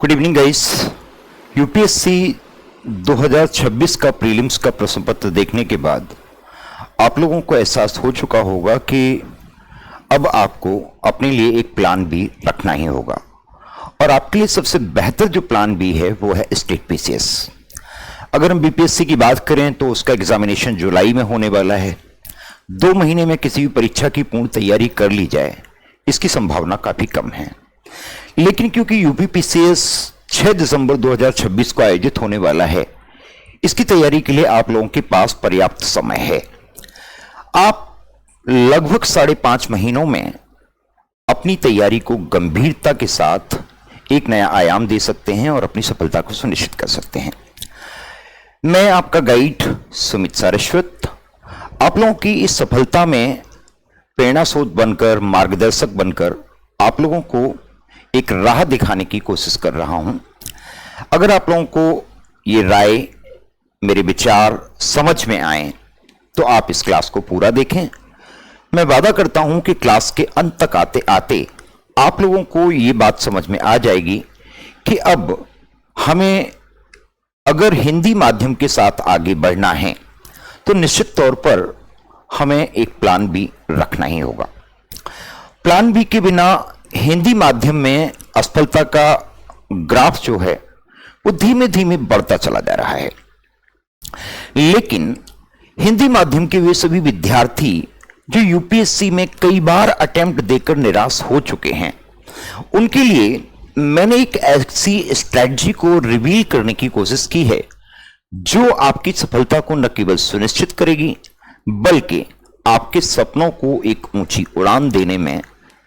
Good evening guys. UPSC 2026 का prelims का प्रश्न पत्र देखने के बाद आप लोगों को एहसास हो चुका होगा कि अब आपको अपने लिए एक प्लान बी रखना ही होगा और आपके लिए सबसे बेहतर जो प्लान बी है वो है स्टेट पीसीएस। अगर हम बीपीएससी की बात करें तो उसका एग्जामिनेशन जुलाई में होने वाला है। 2 महीने में किसी भी परीक्षा की पूर्ण तैयारी कर ली जाए इसकी संभावना काफी कम है, लेकिन क्योंकि यूपीपीसीएस 6 दिसंबर 2026 को आयोजित होने वाला है, इसकी तैयारी के लिए आप लोगों के पास पर्याप्त समय है। आप लगभग 5.5 महीनों में अपनी तैयारी को गंभीरता के साथ एक नया आयाम दे सकते हैं और अपनी सफलता को सुनिश्चित कर सकते हैं। मैं आपका गाइड सुमित सारस्वत आप लोगों की इस सफलता में प्रेरणा स्रोत बनकर, मार्गदर्शक बनकर आप लोगों को एक राह दिखाने की कोशिश कर रहा हूं। अगर आप लोगों को ये राय, मेरे विचार समझ में आए तो आप इस क्लास को पूरा देखें। मैं वादा करता हूं कि क्लास के अंत तक आते आते आप लोगों को ये बात समझ में आ जाएगी कि अब हमें अगर हिंदी माध्यम के साथ आगे बढ़ना है तो निश्चित तौर पर हमें एक प्लान बी रखना ही होगा। प्लान बी के बिना हिंदी माध्यम में असफलता का ग्राफ जो है वो धीमे धीमे बढ़ता चला जा रहा है। लेकिन हिंदी माध्यम के वे सभी विद्यार्थी जो यूपीएससी में कई बार अटेम्प्ट देकर निराश हो चुके हैं, उनके लिए मैंने एक ऐसी स्ट्रैटेजी को रिवील करने की कोशिश की है जो आपकी सफलता को न केवल सुनिश्चित करेगी बल्कि आपके सपनों को एक ऊंची उड़ान देने में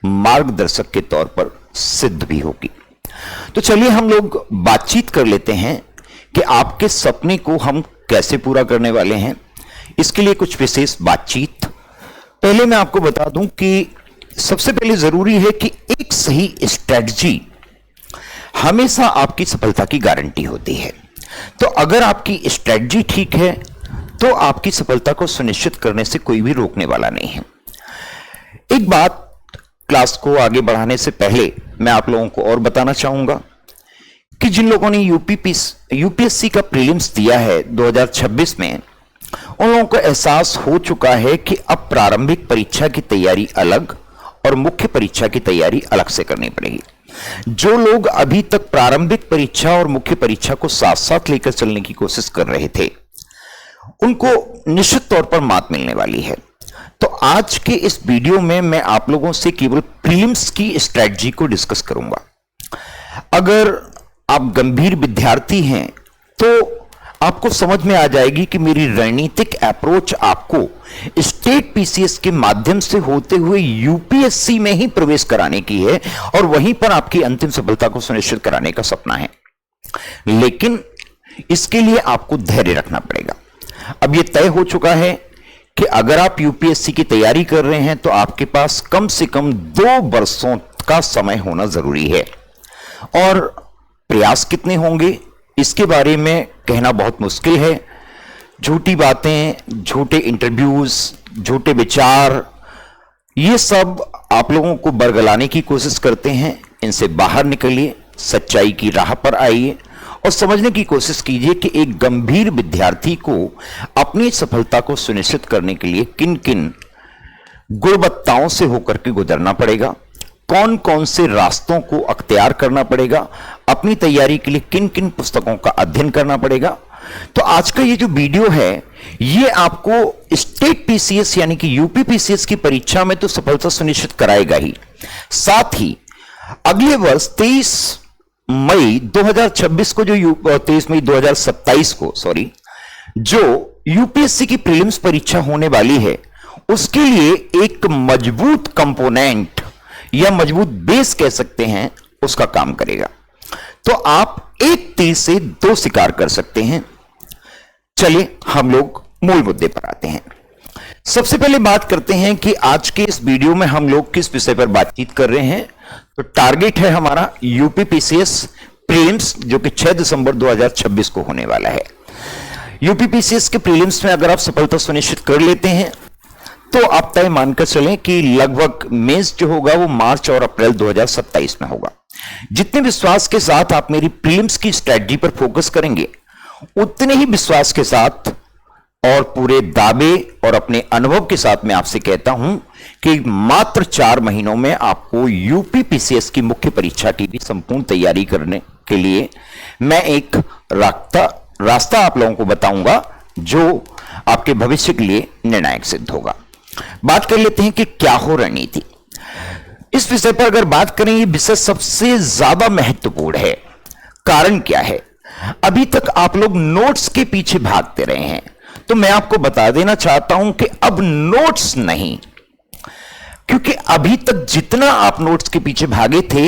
मार्गदर्शक के तौर पर सिद्ध भी होगी। तो चलिए हम लोग बातचीत कर लेते हैं कि आपके सपने को हम कैसे पूरा करने वाले हैं। इसके लिए कुछ विशेष बातचीत। पहले मैं आपको बता दूं कि सबसे पहले जरूरी है कि एक सही स्ट्रेटजी हमेशा आपकी सफलता की गारंटी होती है। तो अगर आपकी स्ट्रेटजी ठीक है तो आपकी सफलता को सुनिश्चित करने से कोई भी रोकने वाला नहीं है। एक बात क्लास को आगे बढ़ाने से पहले मैं आप लोगों को और बताना चाहूंगा कि जिन लोगों ने यूपीएससी का प्रीलिम्स दिया है 2026 में, उन लोगों को एहसास हो चुका है कि अब प्रारंभिक परीक्षा की तैयारी अलग और मुख्य परीक्षा की तैयारी अलग से करनी पड़ेगी। जो लोग अभी तक प्रारंभिक परीक्षा और मुख्य परीक्षा को साथ साथ लेकर चलने की कोशिश कर रहे थे, उनको निश्चित तौर पर मात मिलने वाली है। तो आज के इस वीडियो में मैं आप लोगों से केवल प्रीलिम्स की स्ट्रेटजी को डिस्कस करूंगा। अगर आप गंभीर विद्यार्थी हैं तो आपको समझ में आ जाएगी कि मेरी रणनीतिक अप्रोच आपको स्टेट पीसीएस के माध्यम से होते हुए यूपीएससी में ही प्रवेश कराने की है और वहीं पर आपकी अंतिम सफलता को सुनिश्चित कराने का सपना है। लेकिन इसके लिए आपको धैर्य रखना पड़ेगा। अब यह तय हो चुका है कि अगर आप यूपीएससी की तैयारी कर रहे हैं तो आपके पास कम से कम 2 वर्षों का समय होना जरूरी है। और प्रयास कितने होंगे इसके बारे में कहना बहुत मुश्किल है। झूठी बातें, झूठे इंटरव्यूज, झूठे विचार, ये सब आप लोगों को बरगलाने की कोशिश करते हैं। इनसे बाहर निकलिए, सच्चाई की राह पर आइए और समझने की कोशिश कीजिए कि एक गंभीर विद्यार्थी को अपनी सफलता को सुनिश्चित करने के लिए किन किन गुणवत्ताओं से होकर के गुजरना पड़ेगा, कौन कौन से रास्तों को अख्तियार करना पड़ेगा, अपनी तैयारी के लिए किन किन पुस्तकों का अध्ययन करना पड़ेगा। तो आज का ये जो वीडियो है ये आपको स्टेट पीसीएस यानी कि यूपीपीसीएस की परीक्षा में तो सफलता सुनिश्चित कराएगा ही, साथ ही अगले वर्ष 23 मई 2026 को 23 मई 2027 को जो यूपीएससी की प्रीलिम्स परीक्षा होने वाली है उसके लिए एक मजबूत कंपोनेंट या मजबूत बेस कह सकते हैं उसका काम करेगा। तो आप एक तीर से 2 शिकार कर सकते हैं। चलिए हम लोग मूल मुद्दे पर आते हैं। सबसे पहले बात करते हैं कि आज के इस वीडियो में हम लोग किस विषय पर बातचीत कर रहे हैं। तो टारगेट है हमारा यूपीपीसीएस प्रीलिम्स जो कि 6 दिसंबर 2026 को होने वाला है। यूपीपीसीएस के प्रीलिम्स में अगर आप सफलता सुनिश्चित कर लेते हैं तो आप तय मानकर चलें कि लगभग मेंस जो होगा वो मार्च और अप्रैल 2027 में होगा। जितने विश्वास के साथ आप मेरी प्रीलिम्स की स्ट्रेटजी पर फोकस करेंगे, उतने ही विश्वास के साथ और पूरे दावे और अपने अनुभव के साथ मैं आपसे कहता हूं कि मात्र 4 महीनों में आपको यूपी पीसीएस की मुख्य परीक्षा की भी संपूर्ण तैयारी करने के लिए मैं एक रास्ता आप लोगों को बताऊंगा जो आपके भविष्य के लिए निर्णायक सिद्ध होगा। बात कर लेते हैं कि क्या हो रणनीति। इस विषय पर अगर बात करें, ये विषय सबसे ज्यादा महत्वपूर्ण है। कारण क्या है? अभी तक आप लोग नोट्स के पीछे भागते रहे हैं, तो मैं आपको बता देना चाहता हूं कि अब नोट्स नहीं, क्योंकि अभी तक जितना आप नोट्स के पीछे भागे थे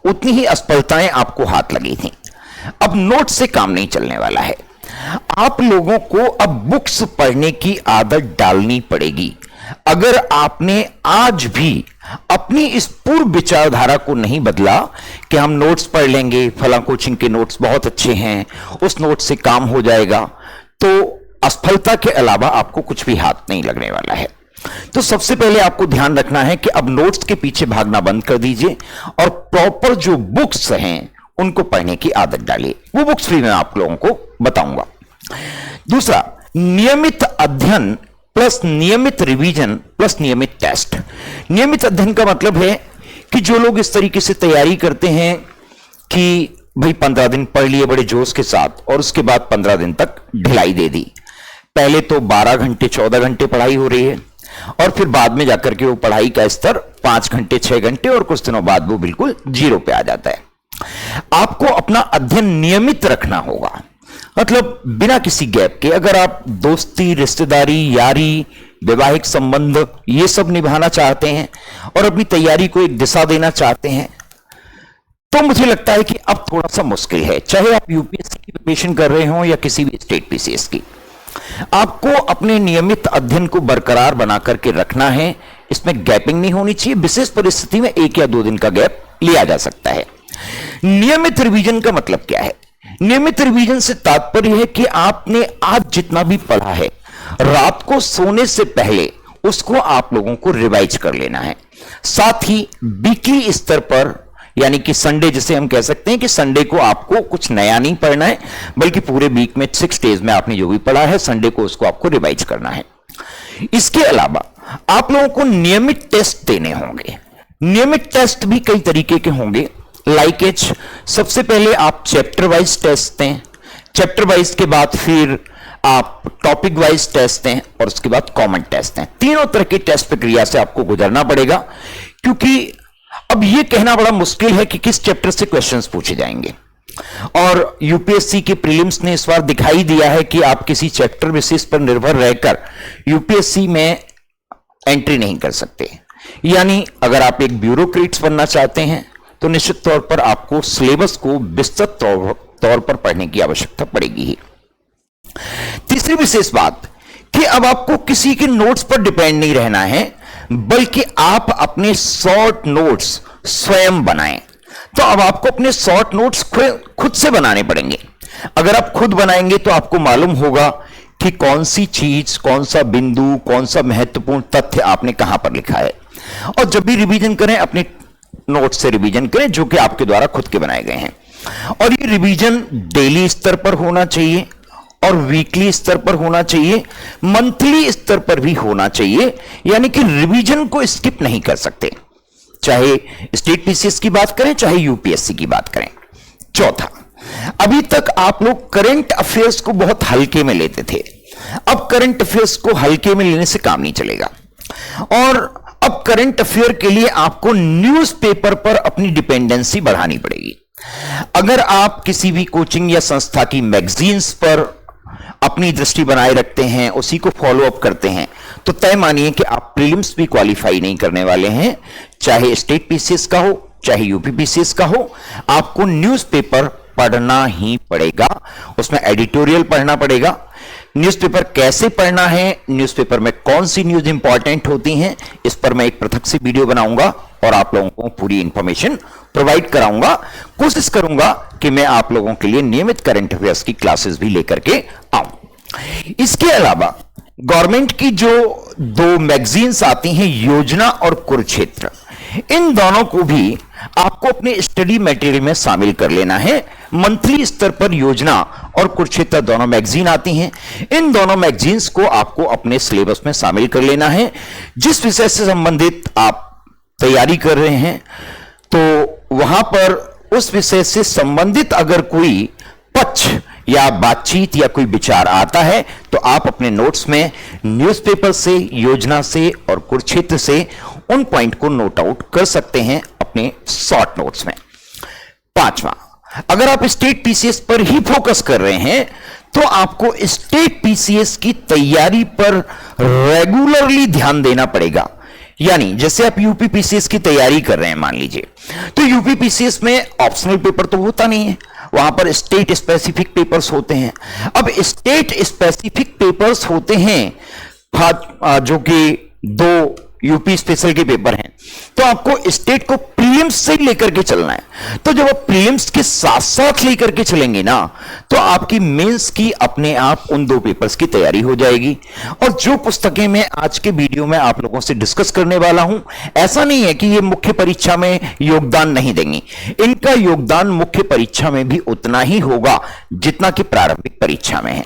उतनी ही असफलताएं आपको हाथ लगी थी। अब नोट्स से काम नहीं चलने वाला है। आप लोगों को अब बुक्स पढ़ने की आदत डालनी पड़ेगी। अगर आपने आज भी अपनी इस पूर्व विचारधारा को नहीं बदला कि हम नोट्स पढ़ लेंगे, फला कोचिंग के नोट्स बहुत अच्छे हैं, उस नोट से काम हो जाएगा, तो असफलता के अलावा आपको कुछ भी हाथ नहीं लगने वाला है। तो सबसे पहले आपको ध्यान रखना है कि अब नोट्स के पीछे भागना बंद कर दीजिए और प्रॉपर जो बुक्स हैं उनको पढ़ने की आदत डालिए। वो बुक्स भी मैं आप लोगों को बताऊंगा। दूसरा, नियमित अध्ययन प्लस नियमित रिवीजन प्लस नियमित टेस्ट। नियमित अध्ययन का मतलब है कि जो लोग इस तरीके से तैयारी करते हैं कि भाई 15 दिन पढ़ लिए बड़े जोश के साथ और उसके बाद 15 दिन तक ढिलाई दे दी। पहले तो 12 घंटे 14 घंटे पढ़ाई हो रही है और फिर बाद में जाकर के वो पढ़ाई का स्तर 5 घंटे 6 घंटे और कुछ दिनों बाद वो बिल्कुल जीरो पे आ जाता है। आपको अपना अध्ययन नियमित रखना होगा, मतलब बिना किसी गैप के। अगर आप दोस्ती, रिश्तेदारी, यारी, वैवाहिक संबंध ये सब निभाना चाहते हैं और अपनी तैयारी को एक दिशा देना चाहते हैं, तो मुझे लगता है कि अब थोड़ा सा मुश्किल है। चाहे आप यूपीएससी की प्रिपरेशन कर रहे हो या किसी भी स्टेट पीसीएस की, आपको अपने नियमित अध्ययन को बरकरार बना करके रखना है। इसमें गैपिंग नहीं होनी चाहिए। विशेष परिस्थिति में 1 या 2 दिन का गैप लिया जा सकता है। नियमित रिवीजन का मतलब क्या है? नियमित रिवीजन से तात्पर्य है कि आपने आज जितना भी पढ़ा है, रात को सोने से पहले उसको आप लोगों को रिवाइज कर लेना है। साथ ही वीकली स्तर पर, यानी कि संडे जिसे हम कह सकते हैं कि संडे को आपको कुछ नया नहीं पढ़ना है, बल्कि पूरे वीक में 6 डेज में आपने जो भी पढ़ा है, संडे को उसको आपको रिवाइज करना है। इसके अलावा आप लोगों को नियमित टेस्ट देने होंगे। नियमित टेस्ट भी कई तरीके के होंगे। लाइक एच, सबसे पहले आप चैप्टर वाइज टेस्ट दें, चैप्टर वाइज के बाद फिर आप टॉपिक वाइज टेस्ट दें और उसके बाद कॉमन टेस्ट दें। तीनों तरह की टेस्ट प्रक्रिया से आपको गुजरना पड़ेगा, क्योंकि अब यह कहना बड़ा मुश्किल है कि किस चैप्टर से क्वेश्चंस पूछे जाएंगे। और यूपीएससी के प्रीलिम्स ने इस बार दिखाई दिया है कि आप किसी चैप्टर विशेष पर निर्भर रहकर यूपीएससी में एंट्री नहीं कर सकते। यानी अगर आप एक ब्यूरोक्रेट्स बनना चाहते हैं तो निश्चित तौर पर आपको सिलेबस को विस्तृत तौर पर पढ़ने की आवश्यकता पड़ेगी ही। तीसरी विशेष बात कि अब आपको किसी के नोट्स पर डिपेंड नहीं रहना है, बल्कि आप अपने शॉर्ट नोट्स स्वयं बनाएं। तो अब आपको अपने शॉर्ट नोट्स खुद से बनाने पड़ेंगे। अगर आप खुद बनाएंगे तो आपको मालूम होगा कि कौन सी चीज, कौन सा बिंदु, कौन सा महत्वपूर्ण तथ्य आपने कहां पर लिखा है। और जब भी रिवीजन करें, अपने नोट से रिवीजन करें जो कि आपके द्वारा खुद के बनाए गए हैं। और ये रिवीजन डेली स्तर पर होना चाहिए और वीकली स्तर पर होना चाहिए, मंथली स्तर पर भी होना चाहिए। यानी कि रिवीजन को स्किप नहीं कर सकते, चाहे स्टेट पीसीएस की बात करें चाहे यूपीएससी की बात करें। चौथा, अभी तक आप लोग करंट अफेयर्स को बहुत हल्के में लेते थे। अब करंट अफेयर्स को हल्के में लेने से काम नहीं चलेगा और अब करंट अफेयर के लिए आपको न्यूज़पेपर पर अपनी डिपेंडेंसी बढ़ानी पड़ेगी। अगर आप किसी भी कोचिंग या संस्था की मैगजीन्स पर अपनी दृष्टि बनाए रखते हैं, उसी को फॉलो अप करते हैं, तो तय मानिए कि आप प्रीलिम्स भी क्वालिफाई नहीं करने वाले हैं। चाहे स्टेट पीसीएस का हो चाहे यूपी पीसीएस का हो, आपको न्यूज़पेपर पढ़ना ही पड़ेगा। उसमें एडिटोरियल पढ़ना पड़ेगा। न्यूज़पेपर कैसे पढ़ना है, न्यूज़पेपर में कौन सी न्यूज इंपॉर्टेंट होती हैं, इस पर मैं एक पृथक से वीडियो बनाऊंगा और आप लोगों को पूरी इंफॉर्मेशन प्रोवाइड कराऊंगा। कोशिश करूंगा कि मैं आप लोगों के लिए नियमित करंट अफेयर्स की क्लासेस भी लेकर के आऊं। इसके अलावा गवर्नमेंट की जो 2 मैगजीन्स आती हैं, योजना और कुरुक्षेत्र, इन दोनों को भी आपको अपने स्टडी मटेरियल में शामिल कर लेना है। मंथली स्तर पर योजना और कुरुक्षेत्र दोनों मैगजीन आती हैं। इन दोनों मैगजीन्स को आपको अपने सिलेबस में शामिल कर लेना है। जिस विषय से संबंधित आप तैयारी कर रहे हैं, तो वहां पर उस विषय से संबंधित अगर कोई पक्ष या बातचीत या कोई विचार आता है, तो आप अपने नोट्स में न्यूज़पेपर से, योजना से और कुरुक्षेत्र से उन पॉइंट को नोट आउट कर सकते हैं अपने शॉर्ट नोट्स में। पांचवा, अगर आप स्टेट पीसीएस पर ही फोकस कर रहे हैं, तो आपको स्टेट पीसीएस की तैयारी पर रेगुलरली ध्यान देना पड़ेगा। यानी जैसे आप यूपी पीसीएस की तैयारी कर रहे हैं मान लीजिए, तो यूपी पीसीएस में ऑप्शनल पेपर तो होता नहीं है, वहां पर स्टेट स्पेसिफिक पेपर्स होते हैं। अब स्टेट स्पेसिफिक पेपर्स होते हैं जो कि 2 यूपी स्पेशल के पेपर हैं, तो आपको स्टेट को प्रीलिम्स से लेकर के चलना है। तो जब आप प्रीलिम्स के साथ साथ लेकर के चलेंगे ना, तो आपकी मेंस की अपने आप उन 2 पेपर्स की तैयारी हो जाएगी। और जो पुस्तकें मैं आज के वीडियो में आप लोगों से डिस्कस करने वाला हूं, ऐसा नहीं है कि ये मुख्य परीक्षा में योगदान नहीं देंगी। इनका योगदान मुख्य परीक्षा में भी उतना ही होगा जितना कि प्रारंभिक परीक्षा में है।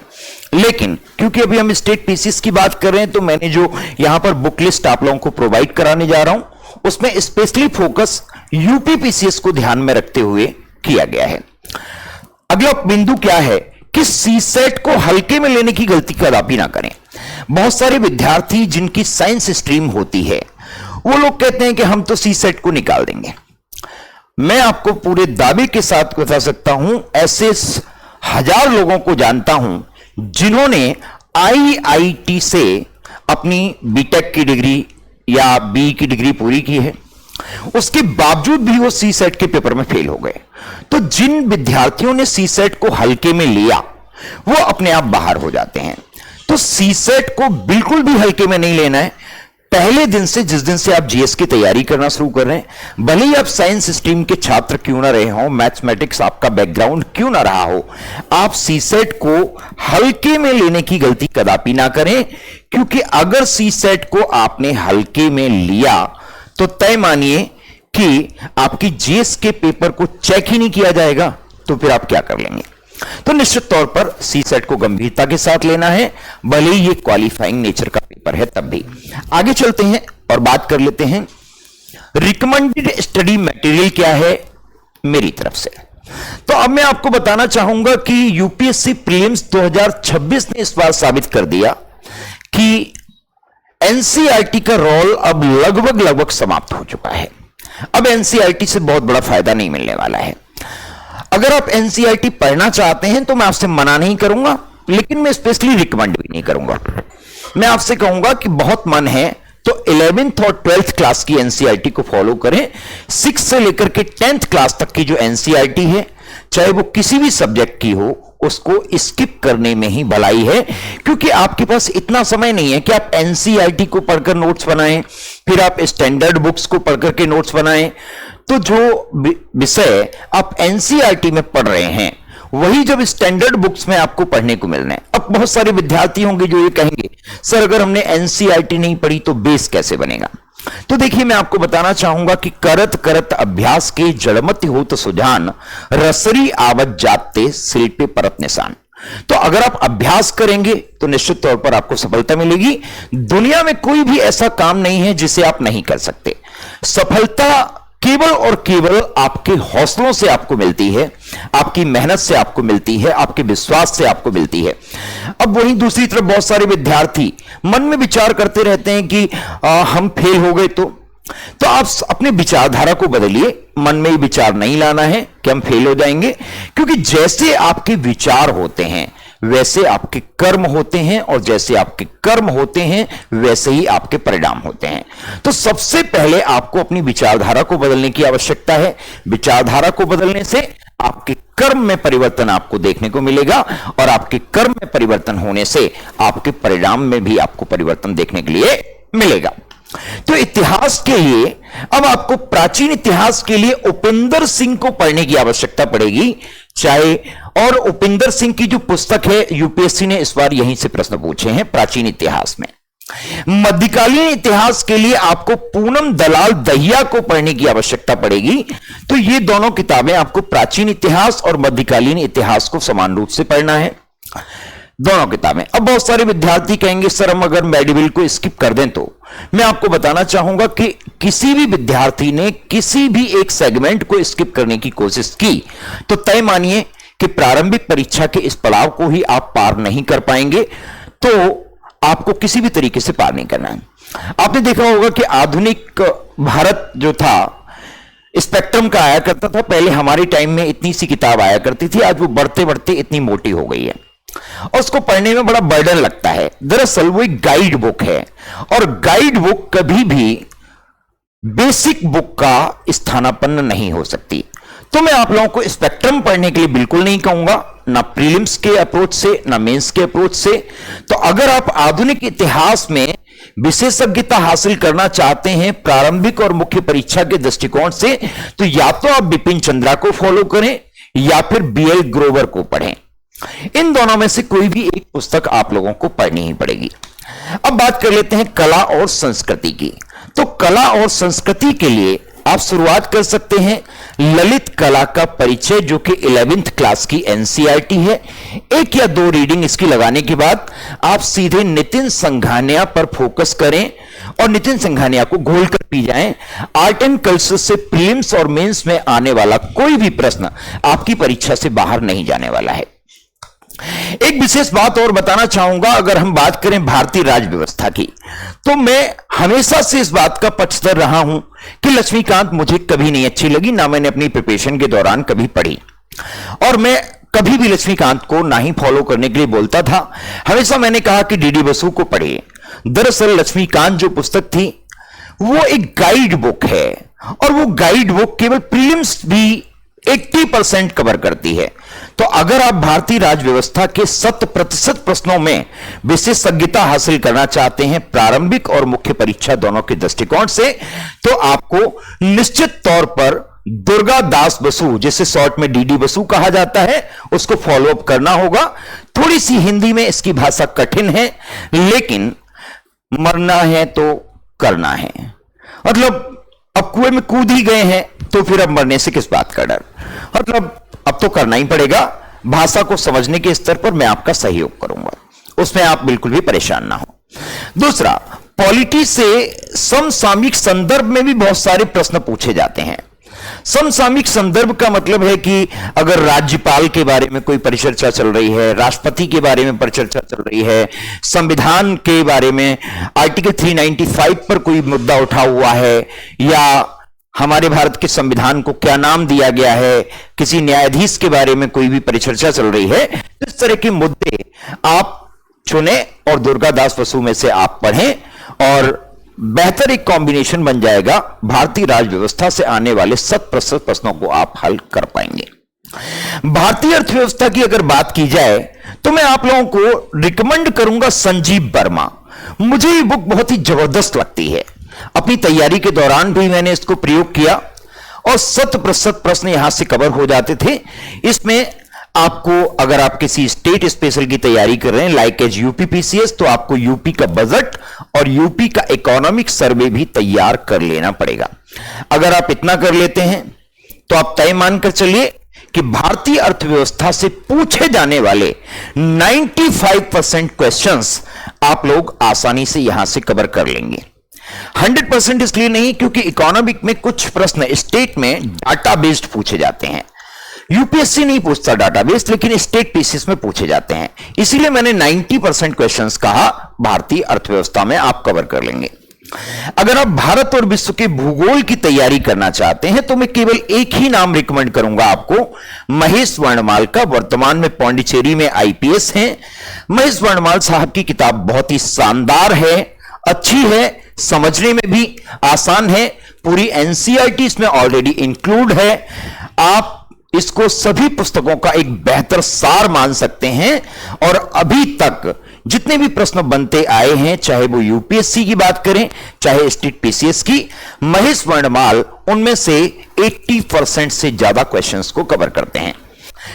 लेकिन क्योंकि अभी हम स्टेट पीसीएस की बात कर रहे हैं, तो मैंने जो यहां पर बुक लिस्ट आप लोगों को प्रोवाइड कराने जा रहा हूं, उसमें स्पेशली फोकस यूपी पीसीएस को ध्यान में रखते हुए किया गया है। अगला बिंदु क्या है कि सीसेट को हल्के में लेने की गलती कदापि ना करें। बहुत सारे विद्यार्थी जिनकी साइंस स्ट्रीम होती है, वो लोग कहते हैं कि हम तो सीसेट को निकाल देंगे। मैं आपको पूरे दावे के साथ बता सकता हूं, ऐसे 1000 लोगों को जानता हूं जिन्होंने आईआईटी से अपनी बीटेक की डिग्री या बी की डिग्री पूरी की है, उसके बावजूद भी वो सीसेट के पेपर में फेल हो गए। तो जिन विद्यार्थियों ने सीसेट को हल्के में लिया, वो अपने आप बाहर हो जाते हैं। तो सीसेट को बिल्कुल भी हल्के में नहीं लेना है। पहले दिन से, जिस दिन से आप जीएस की तैयारी करना शुरू कर रहे हैं, भले ही आप साइंस स्ट्रीम के छात्र क्यों ना रहे हो, मैथमेटिक्स आपका बैकग्राउंड क्यों ना रहा हो, आप सीसेट को हल्के में लेने की गलती कदापि ना करें। क्योंकि अगर सीसेट को आपने हल्के में लिया, तो तय मानिए कि आपकी जीएस के पेपर को चेक ही नहीं किया जाएगा, तो फिर आप क्या कर लेंगे। तो निश्चित तौर पर सीसेट को गंभीरता के साथ लेना है, भले ही ये क्वालिफाइंग नेचर का पेपर है तब भी। आगे चलते हैं और बात कर लेते हैं रिकमेंडेड स्टडी मटेरियल क्या है मेरी तरफ से। तो अब मैं आपको बताना चाहूंगा कि यूपीएससी प्रीलिम्स 2026 ने इस बार साबित कर दिया कि एनसीईआरटी का रोल अब लगभग समाप्त हो चुका है। अब एनसीईआरटी से बहुत बड़ा फायदा नहीं मिलने वाला है। अगर आप एनसीईआरटी पढ़ना चाहते हैं तो मैं आपसे मना नहीं करूंगा, लेकिन मैं स्पेशली रिकमेंड भी नहीं करूंगा। मैं आपसे कहूंगा कि बहुत मन है तो 11th और 12th क्लास की एनसीईआरटी को फॉलो करें। 6 से लेकर के 10th क्लास तक की जो एनसीईआरटी है, चाहे वो किसी भी सब्जेक्ट की हो, उसको स्किप करने में ही भलाई है। क्योंकि आपके पास इतना समय नहीं है कि आप एनसीईआरटी को पढ़कर नोट्स बनाएं, फिर आप स्टैंडर्ड बुक्स को पढ़कर के नोट्स बनाएं। तो जो विषय आप एनसीईआरटी में पढ़ रहे हैं, वही जब स्टैंडर्ड बुक्स में आपको पढ़ने को मिलना है। अब बहुत सारे विद्यार्थी होंगे जो ये कहेंगे, सर अगर हमने एनसीईआरटी नहीं पढ़ी तो बेस कैसे बनेगा। तो देखिए, मैं आपको बताना चाहूंगा कि करत करत अभ्यास के जड़मति होत सुजान, रसरी आवत जाते सिर पे परत निशान। तो अगर आप अभ्यास करेंगे तो निश्चित तौर पर आपको सफलता मिलेगी। दुनिया में कोई भी ऐसा काम नहीं है जिसे आप नहीं कर सकते। सफलता केवल और केवल आपके हौसलों से आपको मिलती है, आपकी मेहनत से आपको मिलती है, आपके विश्वास से आपको मिलती है। अब वहीं दूसरी तरफ बहुत सारे विद्यार्थी मन में विचार करते रहते हैं कि हम फेल हो गए तो आप अपने विचारधारा को बदलिए। मन में ये विचार नहीं लाना है कि हम फेल हो जाएंगे, क्योंकि जैसे आपके विचार होते हैं वैसे आपके कर्म होते हैं, और जैसे आपके कर्म होते हैं वैसे ही आपके परिणाम होते हैं। तो सबसे पहले आपको अपनी विचारधारा को बदलने की आवश्यकता है। विचारधारा को बदलने से आपके कर्म में परिवर्तन आपको देखने को मिलेगा, और आपके कर्म में परिवर्तन होने से आपके परिणाम में भी आपको परिवर्तन देखने के लिए मिलेगा। तो इतिहास के लिए अब आपको प्राचीन इतिहास के लिए उपेंद्र सिंह को पढ़ने की आवश्यकता पड़ेगी। चाहे और उपेंद्र सिंह की जो पुस्तक है, यूपीएससी ने इस बार यहीं से प्रश्न पूछे हैं प्राचीन इतिहास में। मध्यकालीन इतिहास के लिए आपको पूनम दलाल दहिया को पढ़ने की आवश्यकता पड़ेगी। तो ये दोनों किताबें आपको प्राचीन इतिहास और मध्यकालीन इतिहास को समान रूप से पढ़ना है, दोनों किताबें। अब बहुत सारे विद्यार्थी कहेंगे सर हम अगर मेडिवल को स्किप कर दें, तो मैं आपको बताना चाहूंगा कि किसी भी विद्यार्थी ने किसी भी एक सेगमेंट को स्किप करने की कोशिश की तो तय मानिए कि प्रारंभिक परीक्षा के इस पड़ाव को ही आप पार नहीं कर पाएंगे। तो आपको किसी भी तरीके से पार नहीं करना है। आपने देखा होगा कि आधुनिक भारत जो था स्पेक्ट्रम का आया करता था। पहले हमारे टाइम में इतनी सी किताब आया करती थी, आज वो बढ़ते बढ़ते इतनी मोटी हो गई है और उसको पढ़ने में बड़ा बर्डन लगता है। दरअसल वो एक गाइड बुक है और गाइड बुक कभी भी बेसिक बुक का स्थानापन्न नहीं हो सकती। तो मैं आप लोगों को स्पेक्ट्रम पढ़ने के लिए बिल्कुल नहीं कहूंगा, ना प्रीलिम्स के अप्रोच से ना मेंस के अप्रोच से। तो अगर आप आधुनिक इतिहास में विशेषज्ञता हासिल करना चाहते हैं प्रारंभिक और मुख्य परीक्षा के दृष्टिकोण से, तो या तो आप बिपिन चंद्रा को फॉलो करें या फिर बीएल ग्रोवर को पढ़ें। इन दोनों में से कोई भी एक पुस्तक आप लोगों को पढ़नी ही पड़ेगी। अब बात कर लेते हैं कला और संस्कृति की। तो कला और संस्कृति के लिए आप शुरुआत कर सकते हैं ललित कला का परिचय, जो कि 11th क्लास की एनसीईआरटी है। एक या दो रीडिंग इसकी लगाने के बाद आप सीधे नितिन संघानिया पर फोकस करें और नितिन संघानिया को घोल कर पी जाएं। आर्ट एंड कल्चर से प्रीलिम्स और मेंस में आने वाला कोई भी प्रश्न आपकी परीक्षा से बाहर नहीं जाने वाला है। एक विशेष बात और बताना चाहूंगा, अगर हम बात करें भारतीय राज्य व्यवस्था की, तो मैं हमेशा से इस बात का पक्षधर रहा हूं कि लक्ष्मीकांत मुझे कभी नहीं अच्छी लगी, ना मैंने अपनी प्रिपरेशन के दौरान कभी पढ़ी और मैं कभी भी लक्ष्मीकांत को ना ही फॉलो करने के लिए बोलता था। हमेशा मैंने कहा कि डीडी बसु को पढ़िए। दरअसल लक्ष्मीकांत जो पुस्तक थी वो एक गाइड बुक है और वो गाइड बुक केवल प्रीलिम्स भी 80% कवर करती है। तो अगर आप भारतीय राज्य व्यवस्था के 100% प्रश्नों में विशेषज्ञता हासिल करना चाहते हैं प्रारंभिक और मुख्य परीक्षा दोनों के दृष्टिकोण से, तो आपको निश्चित तौर पर दुर्गा दास बसु, जिसे शॉर्ट में डीडी बसु कहा जाता है, उसको फॉलो अप करना होगा। थोड़ी सी हिंदी में इसकी भाषा कठिन है, लेकिन मरना है तो करना है। मतलब अब कुएं में कूद ही गए हैं तो फिर अब मरने से किस बात का डर। मतलब अब तो करना ही पड़ेगा। भाषा को समझने के स्तर पर मैं आपका सहयोग करूंगा, उसमें आप बिल्कुल भी परेशान ना हो। दूसरा, पॉलिटी से समसामयिक संदर्भ में भी बहुत सारे प्रश्न पूछे जाते हैं। समसामयिक संदर्भ का मतलब है कि अगर राज्यपाल के बारे में कोई परिचर्चा चल रही है, राष्ट्रपति के बारे में परिचर्चा चल रही है, संविधान के बारे में आर्टिकल 395 पर कोई मुद्दा उठा हुआ है, या हमारे भारत के संविधान को क्या नाम दिया गया है, किसी न्यायाधीश के बारे में कोई भी परिचर्चा चल रही है, इस तरह के मुद्दे आप चुने और दुर्गा दास बसु में से आप पढ़ें और बेहतर एक कॉम्बिनेशन बन जाएगा। भारतीय राज्य व्यवस्था से आने वाले 100% प्रश्नों को आप हल कर पाएंगे। भारतीय अर्थव्यवस्था की अगर बात की जाए तो मैं आप लोगों को रिकमेंड करूंगा संजीव वर्मा। मुझे ये बुक बहुत ही जबरदस्त लगती है। अपनी तैयारी के दौरान भी मैंने इसको प्रयोग किया और 100% प्रश्न यहां से कवर हो जाते थे। इसमें आपको, अगर आप किसी स्टेट स्पेशल की तैयारी कर रहे हैं लाइक एज यूपीपीसीएस, तो आपको यूपी का बजट और यूपी का इकोनॉमिक सर्वे भी तैयार कर लेना पड़ेगा। अगर आप इतना कर लेते हैं तो आप तय मानकर चलिए कि भारतीय अर्थव्यवस्था से पूछे जाने वाले 95% क्वेश्चंस आप लोग आसानी से यहां से कवर कर लेंगे। 100% इसलिए नहीं क्योंकि इकोनॉमिक में कुछ प्रश्न स्टेट में डाटा बेस्ड पूछे जाते हैं। यूपीएससी नहीं पूछता डाटाबेस, लेकिन स्टेट पीसीएस में पूछे जाते हैं। इसीलिए मैंने 90% क्वेश्चंस कहा भारतीय अर्थव्यवस्था में आप कवर कर लेंगे। अगर आप भारत और विश्व के भूगोल की तैयारी करना चाहते हैं तो मैं केवल एक ही नाम रिकमेंड करूंगा आपको, महेश वर्णमाल का। वर्तमान में पौंडीचेरी में आईपीएस हैं। महेश वर्णमाल साहब की किताब बहुत ही शानदार है, अच्छी है, समझने में भी आसान है। पूरी एनसीईआरटी इसमें ऑलरेडी इंक्लूड है। आप इसको सभी पुस्तकों का एक बेहतर सार मान सकते हैं और अभी तक जितने भी प्रश्न बनते आए हैं, चाहे वो यूपीएससी की बात करें चाहे स्टेट पीसीएस की, महेश वर्णमाल उनमें से 80% से ज्यादा क्वेश्चंस को कवर करते हैं।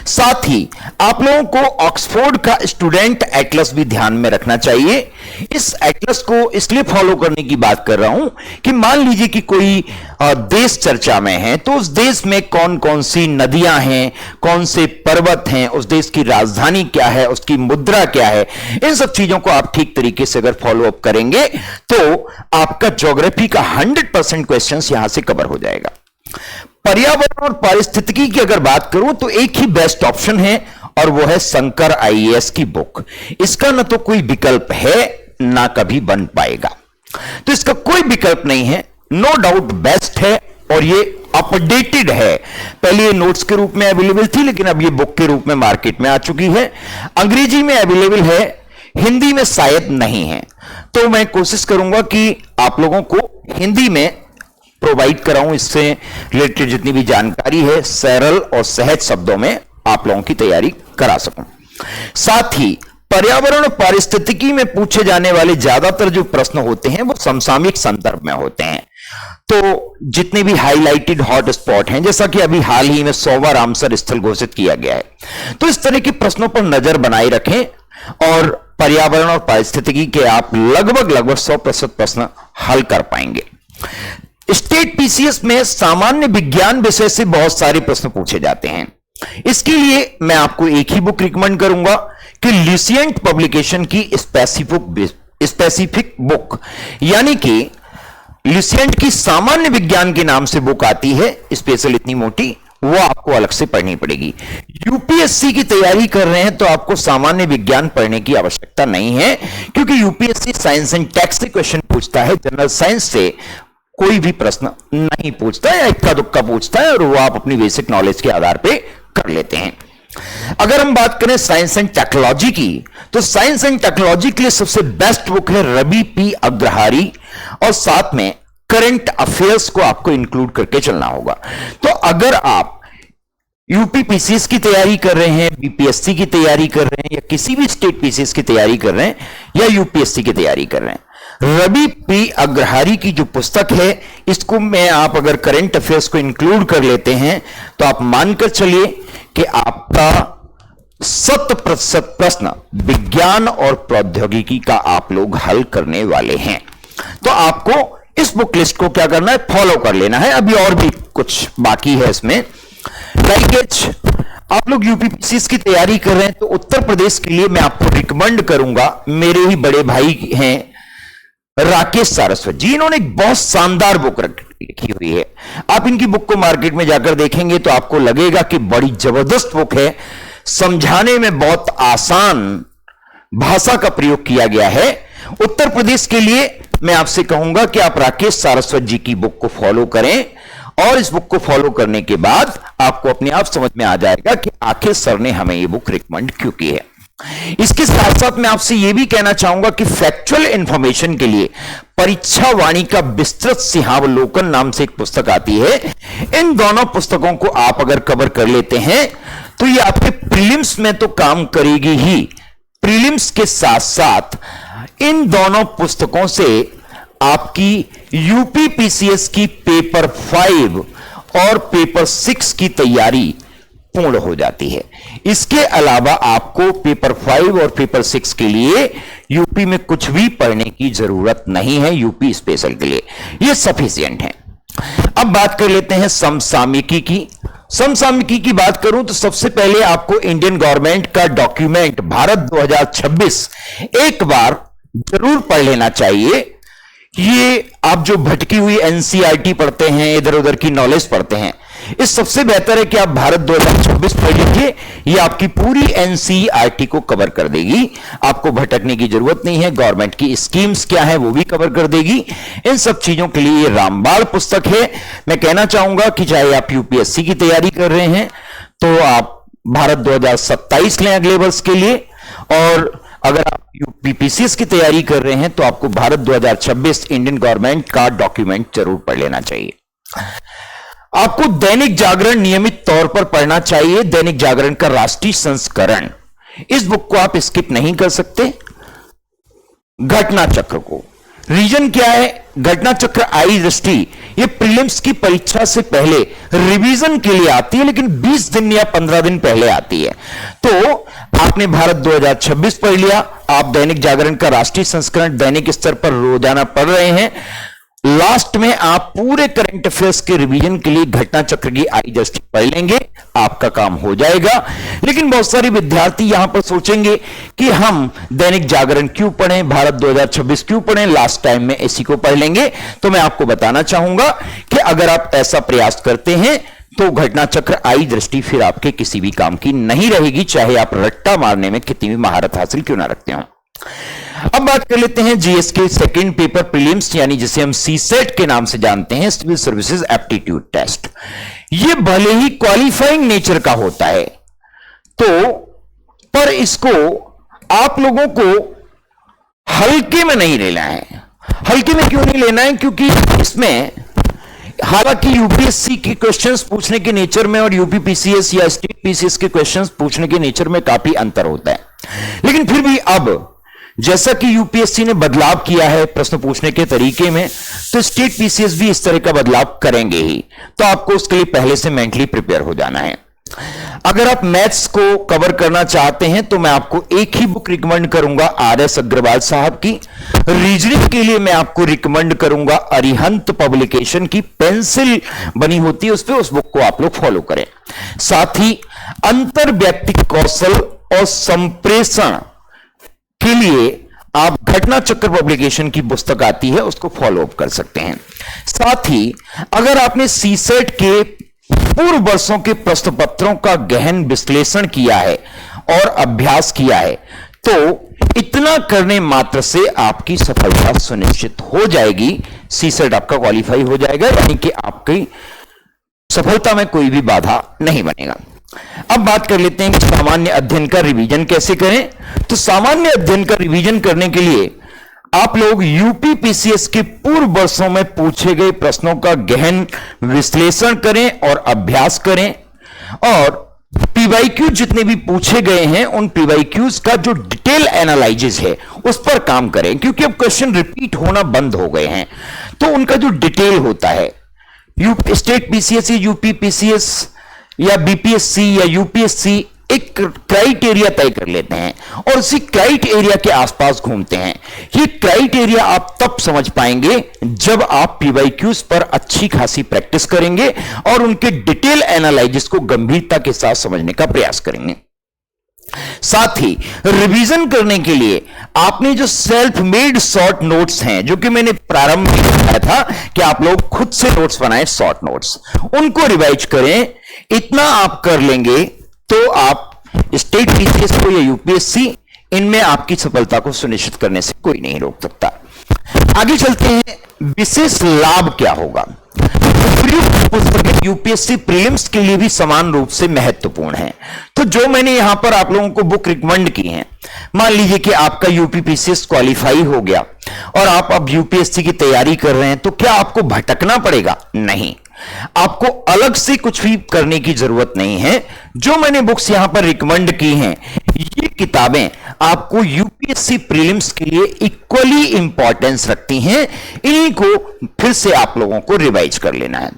साथ ही आप लोगों को ऑक्सफोर्ड का स्टूडेंट एटलस भी ध्यान में रखना चाहिए। इस एटलस को इसलिए फॉलो करने की बात कर रहा हूं कि मान लीजिए कि कोई देश चर्चा में है, तो उस देश में कौन कौन सी नदियां हैं, कौन से पर्वत हैं, उस देश की राजधानी क्या है, उसकी मुद्रा क्या है, इन सब चीजों को आप ठीक तरीके से अगर फॉलो अप करेंगे तो आपका ज्योग्राफी का 100% क्वेश्चन यहां से कवर हो जाएगा। पर्यावरण और पारिस्थितिकी की अगर बात करूं तो एक ही बेस्ट ऑप्शन है और वो है शंकर आईएएस की बुक। इसका ना तो कोई विकल्प है ना कभी बन पाएगा, तो इसका कोई विकल्प नहीं है, नो डाउट बेस्ट है और ये अपडेटेड है। पहले ये नोट्स के रूप में अवेलेबल थी, लेकिन अब ये बुक के रूप में मार्केट में आ चुकी है। अंग्रेजी में अवेलेबल है, हिंदी में शायद नहीं है, तो मैं कोशिश करूंगा कि आप लोगों को हिंदी में प्रोवाइड कराऊं, इससे रिलेटेड जितनी भी जानकारी है सरल और सहज शब्दों में आप लोगों की तैयारी करा सकूं। साथ ही पर्यावरण और पारिस्थितिकी में पूछे जाने वाले ज्यादातर जो प्रश्न होते हैं वो समसामयिक संदर्भ में होते हैं। तो जितने भी हाईलाइटेड हॉट स्पॉट हैं, जैसा कि अभी हाल ही में 100वां रामसर स्थल घोषित किया गया है, तो इस तरह के प्रश्नों पर नजर बनाए रखें और पर्यावरण और पारिस्थितिकी के आप लगभग 100% प्रश्न हल कर पाएंगे। स्टेट पीसीएस में सामान्य विज्ञान विषय से बहुत सारे प्रश्न पूछे जाते हैं। इसके लिए मैं आपको एक ही बुक रिकमेंड करूंगा कि ल्यूसिएंट पब्लिकेशन की स्पेसिफिक बुक, यानी कि ल्यूसिएंट की सामान्य विज्ञान के नाम से बुक आती है, स्पेशल इतनी मोटी, वो आपको अलग से पढ़नी पड़ेगी। यूपीएससी की तैयारी कर रहे हैं तो आपको सामान्य विज्ञान पढ़ने की आवश्यकता नहीं है, क्योंकि यूपीएससी साइंस एंड टेक्स से क्वेश्चन पूछता है, जनरल साइंस से कोई भी प्रश्न नहीं पूछता है, इक्का दुक्का पूछता है और वो आप अपनी बेसिक नॉलेज के आधार पे कर लेते हैं। अगर हम बात करें साइंस एंड टेक्नोलॉजी की, तो साइंस एंड टेक्नोलॉजी के लिए सबसे बेस्ट बुक है रवि पी अग्रहारी, और साथ में करंट अफेयर्स को आपको इंक्लूड करके चलना होगा। तो अगर आप यूपी पीसीएस की तैयारी कर रहे हैं, बीपीएससी की तैयारी कर रहे हैं, या किसी भी स्टेट पीसीएस की तैयारी कर रहे हैं, या यूपीएससी की तैयारी कर रहे हैं, रवि पी अग्रहारी की जो पुस्तक है, इसको मैं आप अगर करंट अफेयर्स को इंक्लूड कर लेते हैं तो आप मानकर चलिए कि आपका 100% प्रश्न विज्ञान और प्रौद्योगिकी का आप लोग हल करने वाले हैं। तो आपको इस बुक लिस्ट को क्या करना है, फॉलो कर लेना है। अभी और भी कुछ बाकी है इसमें। पैकेज आप लोग यूपीपीसीएस की तैयारी कर रहे हैं तो उत्तर प्रदेश के लिए मैं आपको रिकमेंड करूंगा, मेरे ही बड़े भाई हैं राकेश सारस्वत जी, इन्होंने एक बहुत शानदार बुक लिखी हुई है। आप इनकी बुक को मार्केट में जाकर देखेंगे तो आपको लगेगा कि बड़ी जबरदस्त बुक है, समझाने में बहुत आसान भाषा का प्रयोग किया गया है। उत्तर प्रदेश के लिए मैं आपसे कहूंगा कि आप राकेश सारस्वत जी की बुक को फॉलो करें, और इस बुक को फॉलो करने के बाद आपको अपने आप समझ में आ जाएगा कि आखिर सर ने हमें ये बुक रिकमेंड क्यों की है। इसके साथ साथ मैं आपसे यह भी कहना चाहूंगा कि फैक्चुअल इंफॉर्मेशन के लिए परीक्षा वाणी का विस्तृत सिंहावलोकन नाम से एक पुस्तक आती है। इन दोनों पुस्तकों को आप अगर कवर कर लेते हैं तो ये आपके प्रीलिम्स में तो काम करेगी ही, प्रीलिम्स के साथ साथ इन दोनों पुस्तकों से आपकी यूपीपीसीएस की पेपर 5 और पेपर 6 की तैयारी पूर्ण हो जाती है। इसके अलावा आपको पेपर 5 और पेपर 6 के लिए यूपी में कुछ भी पढ़ने की जरूरत नहीं है, यूपी स्पेशल के लिए यह सफिशिएंट है। अब बात कर लेते हैं समसामयिकी की। समसामयिकी की बात करूं तो सबसे पहले आपको इंडियन गवर्नमेंट का डॉक्यूमेंट भारत 2026 एक बार जरूर पढ़ लेना चाहिए। ये आप जो भटकी हुई एनसीईआरटी पढ़ते हैं, इधर उधर की नॉलेज पढ़ते हैं, इस सबसे बेहतर है कि आप भारत 2026 पढ़ लीजिए। ये आपकी पूरी एनसीईआरटी को कवर कर देगी, आपको भटकने की जरूरत नहीं है। गवर्नमेंट की स्कीम्स क्या है वो भी कवर कर देगी। इन सब चीजों के लिए ये रामबाण पुस्तक है। मैं कहना चाहूंगा कि चाहे आप यूपीएससी की तैयारी कर रहे हैं तो आप भारत 2027 लें अगले वर्ष के लिए, और अगर आप यूपीपीसीएस की तैयारी कर रहे हैं तो आपको भारत 2026 इंडियन गवर्नमेंट का डॉक्यूमेंट जरूर पढ़ लेना चाहिए। आपको दैनिक जागरण नियमित तौर पर पढ़ना चाहिए, दैनिक जागरण का राष्ट्रीय संस्करण। इस बुक को आप स्किप नहीं कर सकते। घटना चक्र को, रीजन क्या है? घटना चक्र आई दृष्टि ये प्रीलिम्स की परीक्षा से पहले रिवीजन के लिए आती है, लेकिन 20 दिन या 15 दिन पहले आती है। तो आपने भारत 2026 पढ़ लिया, आप दैनिक जागरण का राष्ट्रीय संस्करण दैनिक स्तर पर रोजाना पढ़ रहे हैं, लास्ट में आप पूरे करंट अफेयर्स के रिवीजन के लिए घटना चक्र की आई दृष्टि पढ़ लेंगे, आपका काम हो जाएगा। लेकिन बहुत सारे विद्यार्थी यहां पर सोचेंगे कि हम दैनिक जागरण क्यों पढ़ें, भारत 2026 क्यों पढ़ें, लास्ट टाइम में इसी को पढ़ लेंगे। तो मैं आपको बताना चाहूंगा कि अगर आप ऐसा प्रयास करते हैं तो घटना चक्र आई दृष्टि फिर आपके किसी भी काम की नहीं रहेगी, चाहे आप रट्टा मारने में कितनी भी महारत हासिल क्यों ना रखते हो। अब बात कर लेते हैं जीएस के सेकंड पेपर प्रीलिम्स, यानी जिसे हम सीसेट के नाम से जानते हैं, सिविल सर्विसेज एप्टीट्यूड टेस्ट। यह भले ही क्वालिफाइंग नेचर का होता है, तो पर इसको आप लोगों को हल्के में नहीं लेना है। हल्के में क्यों नहीं लेना है? क्योंकि इसमें हालांकि यूपीएससी के क्वेश्चंस पूछने के नेचर में और यूपीपीसीएस या स्टेट पीसीएस के क्वेश्चंस पूछने के नेचर में काफी अंतर होता है, लेकिन फिर भी अब जैसा कि यूपीएससी ने बदलाव किया है प्रश्न पूछने के तरीके में, तो स्टेट पीसीएस भी इस तरह का बदलाव करेंगे ही। तो आपको उसके लिए पहले से मेंटली प्रिपेयर हो जाना है। अगर आप मैथ्स को कवर करना चाहते हैं तो मैं आपको एक ही बुक रिकमेंड करूंगा, आर.एस. अग्रवाल साहब की। रीजनिंग के लिए मैं आपको रिकमेंड करूंगा अरिहंत पब्लिकेशन की पेंसिल बनी होती है, उस पर उस बुक को आप लोग फॉलो करें। साथ ही अंतर व्यक्तिक कौशल और संप्रेषण के लिए आप घटना चक्र पब्लिकेशन की पुस्तक आती है, उसको फॉलो अप कर सकते हैं। साथ ही अगर आपने सीसेट के पूर्व वर्षों के प्रश्न पत्रों का गहन विश्लेषण किया है और अभ्यास किया है, तो इतना करने मात्र से आपकी सफलता सुनिश्चित हो जाएगी। सीसेट आपका क्वालिफाई हो जाएगा, यानी कि आपकी सफलता में कोई भी बाधा नहीं बनेगा। अब बात कर लेते हैं कि सामान्य अध्ययन का रिवीजन कैसे करें। तो सामान्य अध्ययन का रिवीजन करने के लिए आप लोग यूपीपीसीएस के पूर्व वर्षों में पूछे गए प्रश्नों का गहन विश्लेषण करें और अभ्यास करें, और पीवाईक्यू जितने भी पूछे गए हैं उन पीवाईक्यूज का जो डिटेल एनालिसिस है उस पर काम करें, क्योंकि अब क्वेश्चन रिपीट होना बंद हो गए हैं। तो उनका जो डिटेल होता है, स्टेट पीसीएस या यूपीपीसीएस या बीपीएससी या यूपीएससी एक क्राइटेरिया तय कर लेते हैं और उसी क्राइटेरिया के आसपास घूमते हैं। ये क्राइटेरिया आप तब समझ पाएंगे जब आप पीवाईक्यूज पर अच्छी खासी प्रैक्टिस करेंगे और उनके डिटेल एनालिसिस को गंभीरता के साथ समझने का प्रयास करेंगे। साथ ही रिवीजन करने के लिए आपने जो सेल्फ मेड शॉर्ट नोट्स हैं, जो कि मैंने प्रारंभ में बताया था कि आप लोग खुद से नोट्स बनाएं, शॉर्ट नोट्स, उनको रिवाइज करें। इतना आप कर लेंगे तो आप स्टेट पीसीएस को या यूपीएससी, इनमें आपकी सफलता को सुनिश्चित करने से कोई नहीं रोक सकता। आगे चलते हैं, विशेष लाभ क्या होगा। पुस्तकें यूपीएससी प्रीलिम्स के लिए भी समान रूप से महत्वपूर्ण है। तो जो मैंने यहां पर आप लोगों को बुक रिकमेंड की है, मान लीजिए कि आपका यूपीपीसीएस क्वालिफाई हो गया और आप अब यूपीएससी की तैयारी कर रहे हैं, तो क्या आपको भटकना पड़ेगा? नहीं, आपको अलग से कुछ भी करने की जरूरत नहीं है। जो मैंने बुक्स यहां पर रिकमेंड की हैं, ये किताबें आपको यूपीएससी प्रीलिम्स के लिए इक्वली इंपॉर्टेंस रखती हैं। इन्हीं को फिर से आप लोगों को रिवाइज कर लेना है।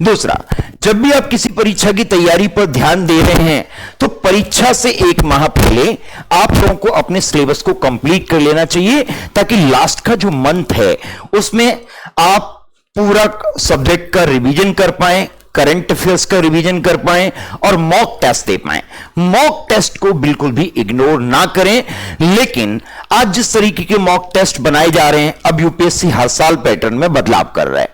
दूसरा, जब भी आप किसी परीक्षा की तैयारी पर ध्यान दे रहे हैं तो परीक्षा से एक माह पहले आप लोगों को अपने सिलेबस को कंप्लीट कर लेना चाहिए, ताकि लास्ट का जो मंथ है उसमें आप पूरा सब्जेक्ट का रिवीजन कर पाएं, करंट अफेयर्स का रिवीजन कर पाएं और मॉक टेस्ट दे पाएं। मॉक टेस्ट को बिल्कुल भी इग्नोर ना करें, लेकिन आज जिस तरीके के मॉक टेस्ट बनाए जा रहे हैं, अब यूपीएससी हर साल पैटर्न में बदलाव कर रहा है,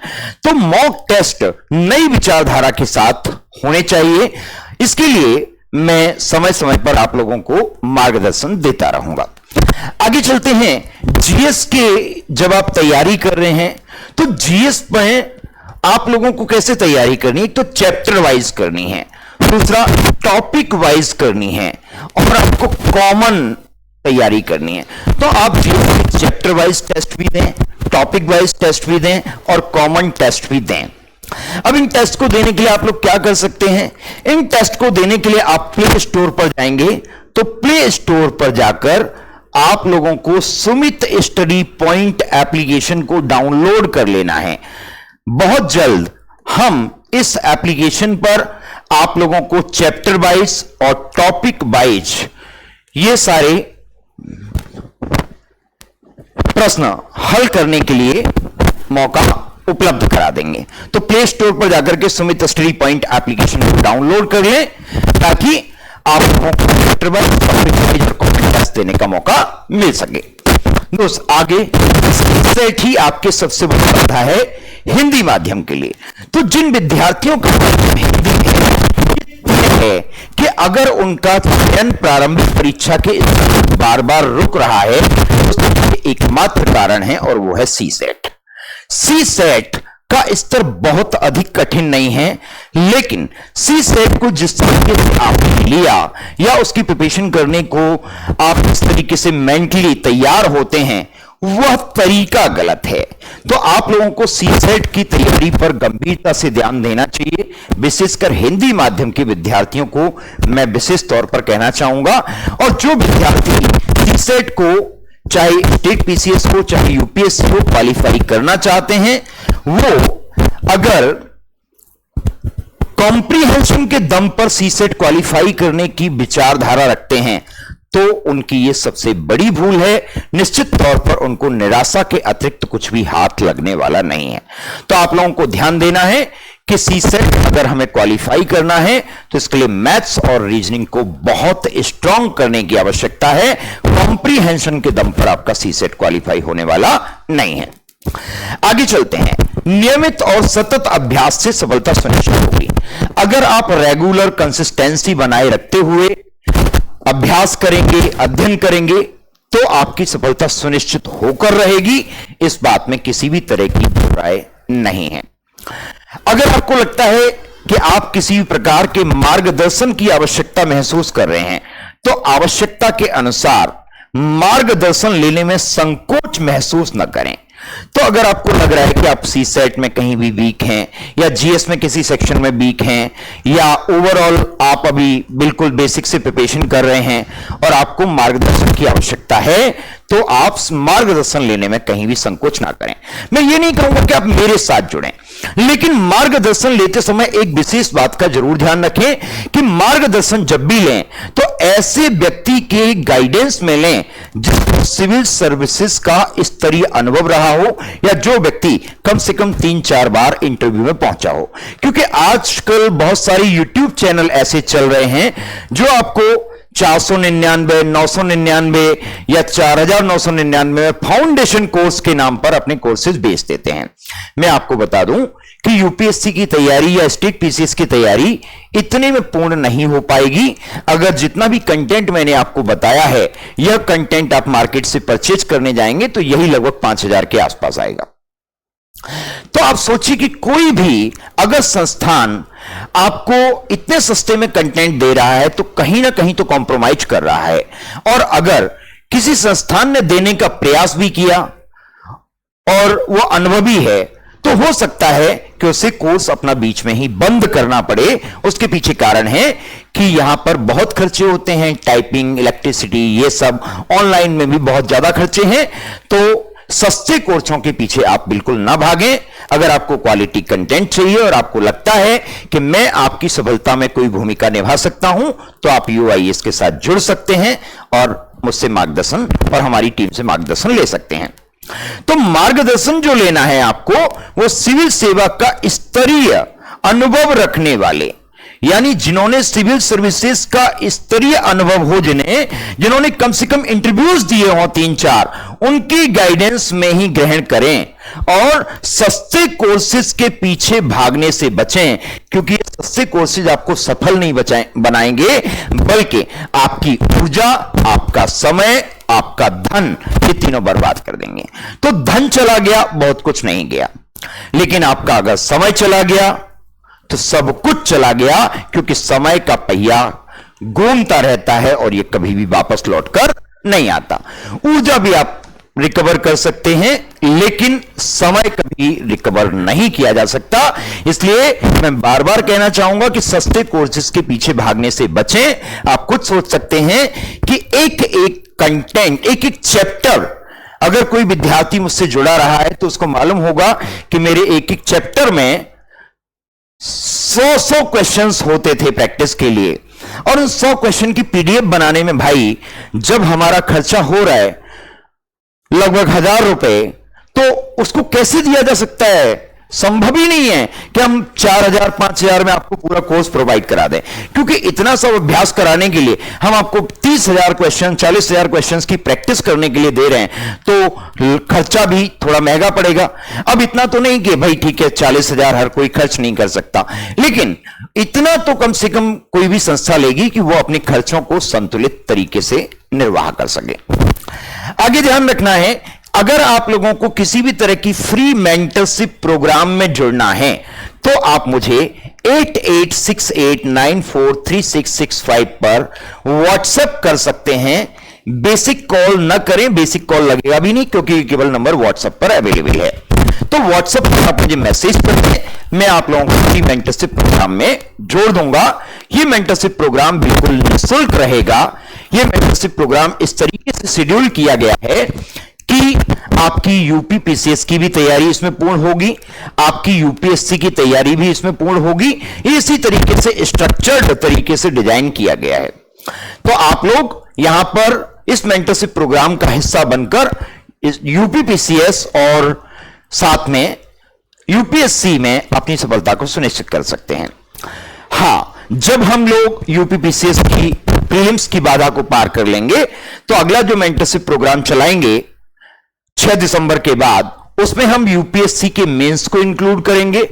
तो मॉक टेस्ट नई विचारधारा के साथ होने चाहिए। इसके लिए मैं समय समय पर आप लोगों को मार्गदर्शन देता रहूंगा। आगे चलते हैं, जीएस के जब आप तैयारी कर रहे हैं तो जीएस में आप लोगों को कैसे तैयारी करनी है? तो चैप्टर वाइज करनी है, दूसरा टॉपिक वाइज करनी है, और आपको कॉमन तैयारी करनी है। तो आप जीएस चैप्टर वाइज टेस्ट भी दें, टॉपिक वाइज टेस्ट भी दें और कॉमन टेस्ट भी दें। अब इन टेस्ट को देने के लिए आप लोग क्या कर सकते हैं? इन टेस्ट को देने के लिए आप प्ले स्टोर पर जाएंगे, तो प्ले स्टोर पर जाकर आप लोगों को सुमित स्टडी पॉइंट एप्लीकेशन को डाउनलोड कर लेना है। बहुत जल्द हम इस एप्लीकेशन पर आप लोगों को चैप्टर वाइज और टॉपिक वाइज ये सारे प्रश्न हल करने के लिए मौका उपलब्ध करा देंगे। तो प्ले स्टोर पर जाकर के सुमित स्टडी पॉइंट एप्लीकेशन को डाउनलोड कर लें ताकि आप लोगों को चैप्टर वाइज टॉपिक वाइज और कॉपी टेस्ट देने का मौका मिल सके। दोस्त आगे सेट ही आपके सबसे बड़ी बाधा है हिंदी माध्यम के लिए। तो जिन विद्यार्थियों का हिंदी है कि अगर उनका चयन प्रारंभिक परीक्षा के बार बार रुक रहा है तो उसके एकमात्र कारण है और वो है सी सेट। सी सेट का स्तर बहुत अधिक कठिन नहीं है, लेकिन सी सेट को जिस तरीके से आपने लिया या उसकी प्रिपरेशन करने को आप जिस तरीके से मेंटली तैयार होते हैं वह तरीका गलत है। तो आप लोगों को सी सेट की तैयारी पर गंभीरता से ध्यान देना चाहिए। विशेषकर हिंदी माध्यम के विद्यार्थियों को मैं विशेष तौर पर कहना चाहूंगा। और जो विद्यार्थी सी सेट को चाहे स्टेट पीसीएस को चाहे यूपीएससी को क्वालिफाई करना चाहते हैं, वो अगर कॉम्प्रिहेंशन के दम पर सी सेट क्वालिफाई करने की विचारधारा रखते हैं तो उनकी यह सबसे बड़ी भूल है। निश्चित तौर पर उनको निराशा के अतिरिक्त कुछ भी हाथ लगने वाला नहीं है। तो आप लोगों को ध्यान देना है कि सी सेट अगर हमें क्वालिफाई करना है तो इसके लिए मैथ्स और रीजनिंग को बहुत स्ट्रांग करने की आवश्यकता है। कॉम्प्रिहेंशन के दम पर आपका सी सेट क्वालिफाई होने वाला नहीं है। आगे चलते हैं। नियमित और सतत अभ्यास से सफलता सुनिश्चित होगी। अगर आप रेगुलर कंसिस्टेंसी बनाए रखते हुए अभ्यास करेंगे, अध्ययन करेंगे तो आपकी सफलता सुनिश्चित होकर रहेगी। इस बात में किसी भी तरह की राय नहीं है। अगर आपको लगता है कि आप किसी भी प्रकार के मार्गदर्शन की आवश्यकता महसूस कर रहे हैं तो आवश्यकता के अनुसार मार्गदर्शन लेने में संकोच महसूस न करें। तो अगर आपको लग रहा है कि आप सी सेट में कहीं भी वीक हैं या जीएस में किसी सेक्शन में वीक हैं या ओवरऑल आप अभी बिल्कुल बेसिक से प्रिपरेशन कर रहे हैं और आपको मार्गदर्शन की आवश्यकता है तो आप मार्गदर्शन लेने में कहीं भी संकोच ना करें। मैं ये नहीं कहूंगा कि आप मेरे साथ जुड़ें, लेकिन मार्गदर्शन लेते समय एक विशेष बात का जरूर ध्यान रखें कि मार्गदर्शन जब भी लें तो ऐसे व्यक्ति के गाइडेंस में लें जिसको सिविल सर्विसेज का स्तरीय अनुभव रहा हो या जो व्यक्ति कम से कम 3-4 बार इंटरव्यू में पहुंचा हो। क्योंकि आजकल बहुत सारे यूट्यूब चैनल ऐसे चल रहे हैं जो आपको 499, 999 या 4999 में फाउंडेशन कोर्स के नाम पर अपने कोर्सेज बेच देते हैं। मैं आपको बता दूं कि यूपीएससी की तैयारी या स्टेट पीसीएस की तैयारी इतने में पूर्ण नहीं हो पाएगी। अगर जितना भी कंटेंट मैंने आपको बताया है यह कंटेंट आप मार्केट से परचेज करने जाएंगे तो यही लगभग 5000 के आसपास आएगा। तो आप सोचिए कि कोई भी अगर संस्थान आपको इतने सस्ते में कंटेंट दे रहा है तो कहीं ना कहीं तो कॉम्प्रोमाइज कर रहा है। और अगर किसी संस्थान ने देने का प्रयास भी किया और वो अनुभवी है तो हो सकता है कि उसे कोर्स अपना बीच में ही बंद करना पड़े। उसके पीछे कारण है कि यहां पर बहुत खर्चे होते हैं, टाइपिंग, इलेक्ट्रिसिटी, ये सब ऑनलाइन में भी बहुत ज्यादा खर्चे हैं। तो सस्ते कोर्सों के पीछे आप बिल्कुल ना भागें। अगर आपको क्वालिटी कंटेंट चाहिए और आपको लगता है कि मैं आपकी सफलता में कोई भूमिका निभा सकता हूं तो आप यूआईएस के साथ जुड़ सकते हैं और मुझसे मार्गदर्शन और हमारी टीम से मार्गदर्शन ले सकते हैं। तो मार्गदर्शन जो लेना है आपको वो सिविल सेवा का स्तरीय अनुभव रखने वाले, यानी जिन्होंने सिविल सर्विसेज का स्तरीय अनुभव हो, जिन्होंने कम से कम इंटरव्यूज दिए हो 3-4, उनकी गाइडेंस में ही ग्रहण करें और सस्ते कोर्सेज के पीछे भागने से बचें। क्योंकि सस्ते कोर्सेज आपको सफल नहीं बनाएंगे बल्कि आपकी ऊर्जा, आपका समय, आपका धन, ये तीनों बर्बाद कर देंगे। तो धन चला गया, बहुत कुछ नहीं गया, लेकिन आपका अगर समय चला गया तो सब कुछ चला गया। क्योंकि समय का पहिया घूमता रहता है और यह कभी भी वापस लौटकर नहीं आता। ऊर्जा भी आप रिकवर कर सकते हैं लेकिन समय कभी रिकवर नहीं किया जा सकता। इसलिए मैं बार बार कहना चाहूंगा कि सस्ते कोर्सेज के पीछे भागने से बचें। आप खुद सोच सकते हैं कि एक कंटेंट, एक एक चैप्टर, अगर कोई विद्यार्थी मुझसे जुड़ा रहा है तो उसको मालूम होगा कि मेरे एक एक चैप्टर में 100 क्वेश्चंस होते थे प्रैक्टिस के लिए, और उन 100 क्वेश्चन की पीडीएफ बनाने में भाई जब हमारा खर्चा हो रहा है लगभग 1000 रुपए, तो उसको कैसे दिया जा सकता है? संभव ही नहीं है कि हम 4000 5000 में आपको पूरा कोर्स प्रोवाइड करा दें, क्योंकि इतना सब अभ्यास कराने के लिए हम आपको 30,000 क्वेश्चन 40,000 क्वेश्चंस की प्रैक्टिस करने के लिए दे रहे हैं, तो खर्चा भी थोड़ा महंगा पड़ेगा। अब इतना तो नहीं कि भाई ठीक है 40,000 हर कोई खर्च नहीं कर सकता, लेकिन इतना तो कम से कम कोई भी संस्था लेगी कि वो अपने खर्चों को संतुलित तरीके से निर्वाह कर सके। आगे ध्यान रखना है, अगर आप लोगों को किसी भी तरह की फ्री मेंटरशिप प्रोग्राम में जुड़ना है तो आप मुझे 8868943665 पर व्हाट्सएप कर सकते हैं। बेसिक कॉल न करें, बेसिक कॉल लगेगा भी नहीं क्योंकि केवल नंबर व्हाट्सएप पर अवेलेबल है। तो व्हाट्सएप पर आप मुझे मैसेज करके मैं आप लोगों को फ्री मेंटरशिप प्रोग्राम में जोड़ दूंगा। यह मेंटरशिप प्रोग्राम बिल्कुल निःशुल्क रहेगा। यह मेंटरशिप प्रोग्राम इस तरीके से शेड्यूल किया गया है कि आपकी यूपी पीसीएस की भी तैयारी इसमें पूर्ण होगी, आपकी यूपीएससी की तैयारी भी इसमें पूर्ण होगी। इसी तरीके से स्ट्रक्चर्ड तरीके से डिजाइन किया गया है। तो आप लोग यहां पर इस मेंटरशिप प्रोग्राम का हिस्सा बनकर यूपी पीसीएस और साथ में यूपीएससी में अपनी सफलता को सुनिश्चित कर सकते हैं। हां, जब हम लोग यूपी पीसीएस की प्रीलिम्स की बाधा को पार कर लेंगे तो अगला जो मेंटरशिप प्रोग्राम चलाएंगे 6 दिसंबर के बाद, उसमें हम यूपीएससी के मेंस को इंक्लूड करेंगे,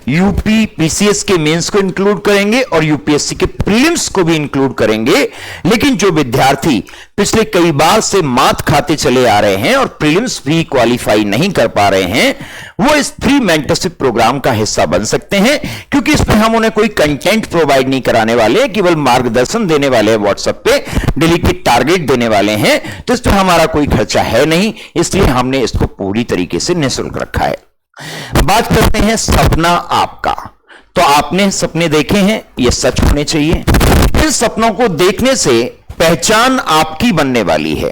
यूपी पीसीएस के मेंस को इंक्लूड करेंगे और यूपीएससी के प्रीलिम्स को भी इंक्लूड करेंगे। लेकिन जो विद्यार्थी पिछले कई बार से मात खाते चले आ रहे हैं और प्रीलिम्स भी क्वालिफाई नहीं कर पा रहे हैं, वो इस फ्री मेंटरशिप प्रोग्राम का हिस्सा बन सकते हैं, क्योंकि इसमें हम उन्हें कोई कंटेंट प्रोवाइड नहीं कराने वाले, केवल मार्गदर्शन देने वाले हैं, व्हाट्सएप पे डेली की टारगेट देने वाले हैं। तो इस पर हमारा कोई खर्चा है नहीं, इसलिए हमने इसको पूरी तरीके से निःशुल्क रखा है। बात करते हैं सपना आपका। तो आपने सपने देखे हैं, ये सच होने चाहिए। इन सपनों को देखने से पहचान आपकी बनने वाली है,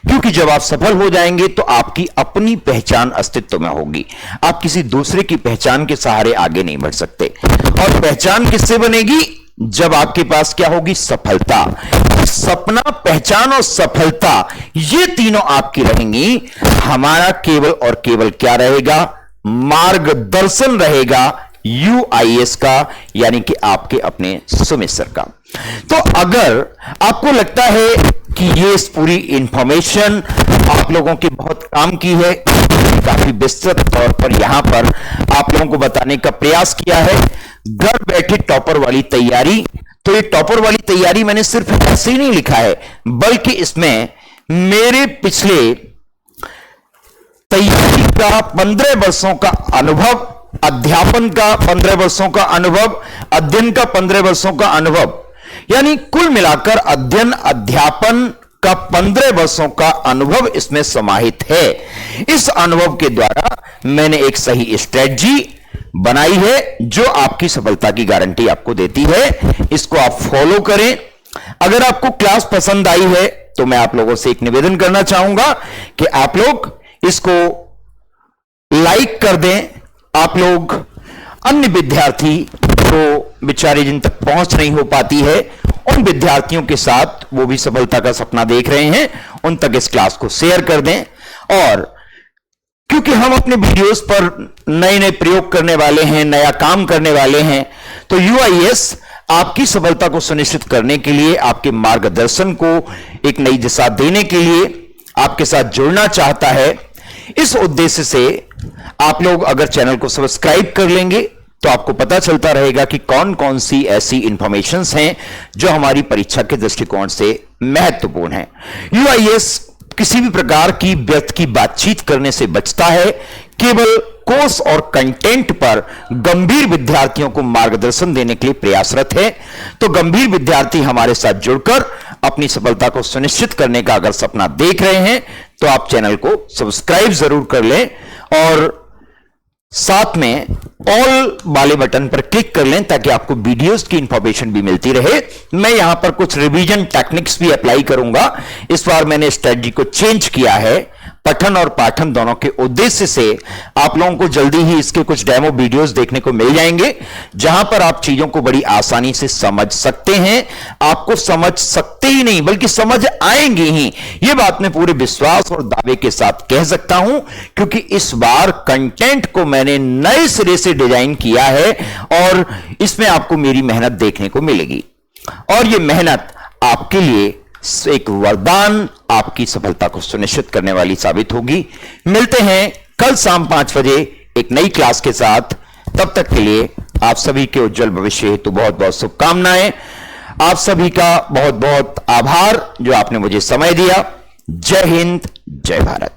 क्योंकि जब आप सफल हो जाएंगे तो आपकी अपनी पहचान अस्तित्व में होगी। आप किसी दूसरे की पहचान के सहारे आगे नहीं बढ़ सकते। और पहचान किससे बनेगी? जब आपके पास क्या होगी? सफलता। सपना, पहचान और सफलता, ये तीनों आपकी रहेंगी। हमारा केवल और केवल क्या रहेगा? मार्गदर्शन रहेगा यूआईएस का, यानी कि आपके अपने सुमित सर का। तो अगर आपको लगता है कि ये इस पूरी इंफॉर्मेशन आप लोगों की बहुत काम की है, काफी विस्तृत तौर पर यहां पर आप लोगों को बताने का प्रयास किया है, घर बैठे टॉपर वाली तैयारी। तो ये टॉपर वाली तैयारी मैंने सिर्फ ऐसे ही नहीं लिखा है, बल्कि इसमें मेरे पिछले तैयारी का 15 वर्षों का अनुभव, अध्यापन का 15 वर्षों का अनुभव, अध्ययन का 15 वर्षों का अनुभव, यानी कुल मिलाकर अध्ययन अध्यापन का 15 वर्षों का अनुभव इसमें समाहित है। इस अनुभव के द्वारा मैंने एक सही स्ट्रेटजी बनाई है जो आपकी सफलता की गारंटी आपको देती है। इसको आप फॉलो करें। अगर आपको क्लास पसंद आई है तो मैं आप लोगों से एक निवेदन करना चाहूंगा कि आप लोग इसको लाइक कर दें। आप लोग अन्य विद्यार्थी को बेचारे जिन तक पहुंच नहीं हो पाती है, उन विद्यार्थियों के साथ, वो भी सफलता का सपना देख रहे हैं, उन तक इस क्लास को शेयर कर दें। और क्योंकि हम अपने वीडियोस पर नए नए प्रयोग करने वाले हैं, नया काम करने वाले हैं, तो यूआईएस आपकी सफलता को सुनिश्चित करने के लिए, आपके मार्गदर्शन को एक नई दिशा देने के लिए आपके साथ जुड़ना चाहता है। इस उद्देश्य से आप लोग अगर चैनल को सब्सक्राइब कर लेंगे तो आपको पता चलता रहेगा कि कौन कौन सी ऐसी इंफॉर्मेशंस हैं जो हमारी परीक्षा के दृष्टिकोण से महत्वपूर्ण है। यूआईएस किसी भी प्रकार की व्यर्थ की बातचीत करने से बचता है, केवल कोर्स और कंटेंट पर गंभीर विद्यार्थियों को मार्गदर्शन देने के लिए प्रयासरत है। तो गंभीर विद्यार्थी हमारे साथ जुड़कर अपनी सफलता को सुनिश्चित करने का अगर सपना देख रहे हैं तो आप चैनल को सब्सक्राइब जरूर कर लें और साथ में ऑल वाले बटन पर क्लिक कर लें ताकि आपको वीडियोस की इंफॉर्मेशन भी मिलती रहे। मैं यहां पर कुछ रिवीजन टेक्निक्स भी अप्लाई करूंगा। इस बार मैंने स्ट्रेटजी को चेंज किया है, पठन और पाठन दोनों के उद्देश्य से। आप लोगों को जल्दी ही इसके कुछ डेमो वीडियोस देखने को मिल जाएंगे जहां पर आप चीजों को बड़ी आसानी से समझ सकते हैं। आपको समझ सकते ही नहीं बल्कि समझ आएंगे ही, यह बात मैं पूरे विश्वास और दावे के साथ कह सकता हूं, क्योंकि इस बार कंटेंट को मैंने नए सिरे से डिजाइन किया है और इसमें आपको मेरी मेहनत देखने को मिलेगी। और यह मेहनत आपके लिए एक वरदान, आपकी सफलता को सुनिश्चित करने वाली साबित होगी। मिलते हैं कल शाम 5 बजे एक नई क्लास के साथ। तब तक के लिए आप सभी के उज्जवल भविष्य हेतु बहुत बहुत शुभकामनाएं। आप सभी का बहुत बहुत आभार जो आपने मुझे समय दिया। जय हिंद, जय भारत।